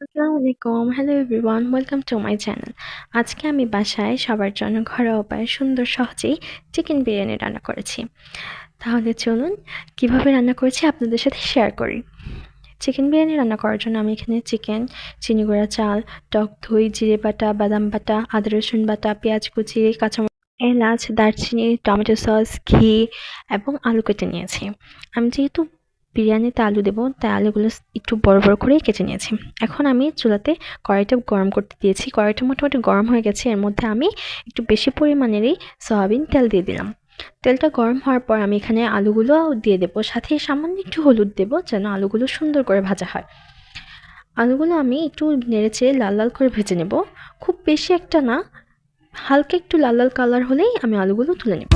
আসসালামু আলাইকুম। Hello everyone, welcome to my channel. আজকে আমি বাসায় সবার জন্য ঘরোয়া উপায়ে সুন্দর সহজেই চিকেন বিরিয়ানি রান্না করেছি। তাহলে চলুন কিভাবে রান্না করেছি আপনাদের সাথে শেয়ার করি। চিকেন বিরিয়ানি রান্না করার জন্য আমি এখানে চিকেন, চিনি গুঁড়া চাল, টক দই, জিরে বাটা, বাদাম বাটা, আদা রসুন বাটা, পেঁয়াজ কুচি, কাঁচামরিচ, এলাচ, দারচিনি, টমেটো সস, ঘি এবং আলু কেটে নিয়েছি। আমি যেহেতু বিরিয়ানিতে আলু দেবো তাই আলুগুলো একটু বড় বড় করেই কেটে নিয়েছি। এখন আমি চুলাতে কড়াইটা গরম করতে দিয়েছি। কড়াইটা মোটামুটি গরম হয়ে গেছে। এর মধ্যে আমি একটু বেশি পরিমাণেরই সয়াবিন তেল দিয়ে দিলাম। তেলটা গরম হওয়ার পর আমি এখানে আলুগুলো দিয়ে দেবো, সাথে সামান্য একটু হলুদ দেবো যেন আলুগুলো সুন্দর করে ভাজা হয়। আলুগুলো আমি একটু নেড়েচেড়ে লাল লাল করে ভেজে নেব। খুব বেশি একটা না, হালকা একটু লাল লাল কালার হলেই আমি আলুগুলো তুলে নেব।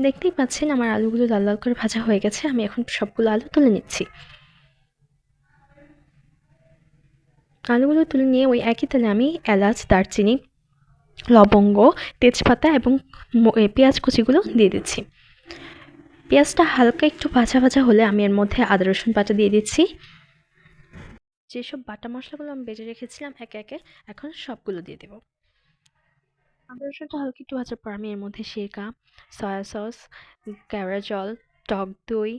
দেখতেই পাচ্ছেন আমার আলুগুলো লাল লাল করে ভাজা হয়ে গেছে। আমি এখন সবগুলো আলু তুলে নিচ্ছি। আলুগুলো তুলে নিয়ে ওই একই তেলে আমি এলাচ, দারচিনি, লবঙ্গ, তেজপাতা এবং পেঁয়াজ কুচিগুলো দিয়ে দিচ্ছি। পেঁয়াজটা হালকা একটু ভাজা ভাজা হলে আমি এর মধ্যে আদা রসুন বাটা দিয়ে দিচ্ছি। যেসব বাটা মশলাগুলো আমি বেটে রেখেছিলাম একে একে এখন সবগুলো দিয়ে দেব। আদা রসুনটা হালকা একটু ভাজার পর আমি এর মধ্যে সিরকা, সয়া সস, কেওড়া জল, টক দই,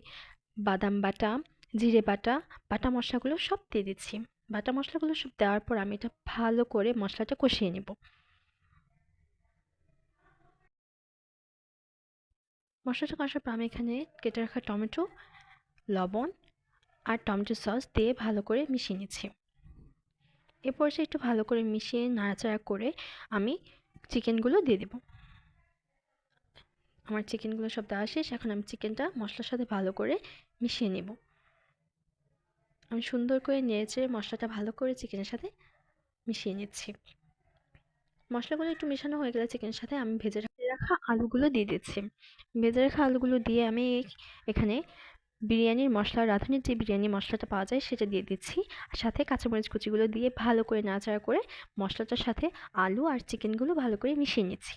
বাদাম বাটা, জিরে বাটা, বাটা মশলাগুলো সব দিয়ে দিচ্ছি। বাটা মশলাগুলো সব দেওয়ার পর আমি এটা ভালো করে মশলাটা কষিয়ে নেব। মশলাটা কষার পর আমি এখানে কেটে রাখা টমেটো, লবণ আর টমেটো সস দিয়ে ভালো করে মিশিয়ে নিচ্ছি। এ পর্যায়ে একটু ভালো করে মিশিয়ে নাড়াচাড়া করে আমি চিকেনগুলো দিয়ে দেব। আমার চিকেনগুলো সব দেওয়া শেষ। এখন আমি চিকেনটা মশলার সাথে ভালো করে মিশিয়ে নেব। আমি সুন্দর করে নেড়েচেড়ে মশলাটা ভালো করে চিকেনের সাথে মিশিয়ে নিচ্ছি। মশলাগুলো একটু মেশানো হয়ে গেলে চিকেনের সাথে আমি ভেজে রাখা আলুগুলো দিয়ে দিচ্ছি। ভেজে রাখা আলুগুলো দিয়ে আমি এখানে বিরিয়ানির মশলা, রাঁধুনির যে বিরিয়ানি মশলাটা পাওয়া যায় সেটা দিয়ে দিচ্ছি। সাথে কাঁচামরিচ কুচিগুলো দিয়ে ভালো করে নাড়াচাড়া করে মশলাটার সাথে আলু আর চিকেনগুলো ভালো করে মিশিয়ে নিচ্ছি।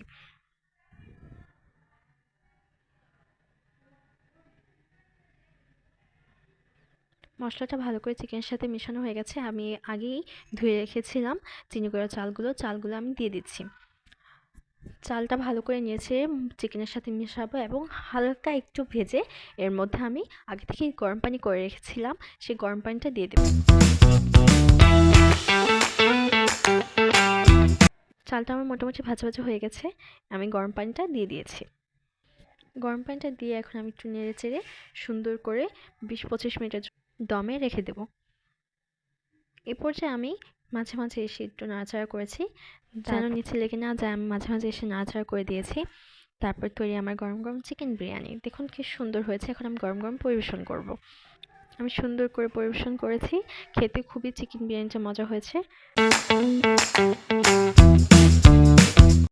মশলাটা ভালো করে চিকেনের সাথে মেশানো হয়ে গেছে। আমি আগেই ধুয়ে রেখেছিলাম চিনি গুঁড়া চালগুলো আমি দিয়ে দিচ্ছি। চালটা ভালো করে নিয়েছে চিকেনের সাথে মেশাবো এবং হালকা একটু ভেজে এর মধ্যে আমি আগে থেকেই গরম পানি করে রেখেছিলাম, সেই গরম পানিটা দিয়ে দেব। চালটা আমার মোটামুটি ভাজা ভাজা হয়ে গেছে। আমি গরম পানিটা দিয়ে দিয়েছি। গরম পানিটা দিয়ে এখন আমি একটু নেড়ে চেড়ে সুন্দর করে 20-25 মিনিটের দমে রেখে দেব। এ পর্যায়ে আমি মাঝে মাঝে এসে একটু নাড়াচাড়া করেছি যেন নিচে লেগে না যায়। আমি মাঝে মাঝে এসে নাড়াচাড়া করে দিয়েছি। তারপর তৈরি আমার গরম গরম চিকেন বিরিয়ানি। দেখুন কি সুন্দর হয়েছে। এখন আমি গরম গরম পরিবেশন করব। আমি সুন্দর করে পরিবেশন করেছি। খেতে খুবই চিকেন বিরিয়ানিটা মজা হয়েছে।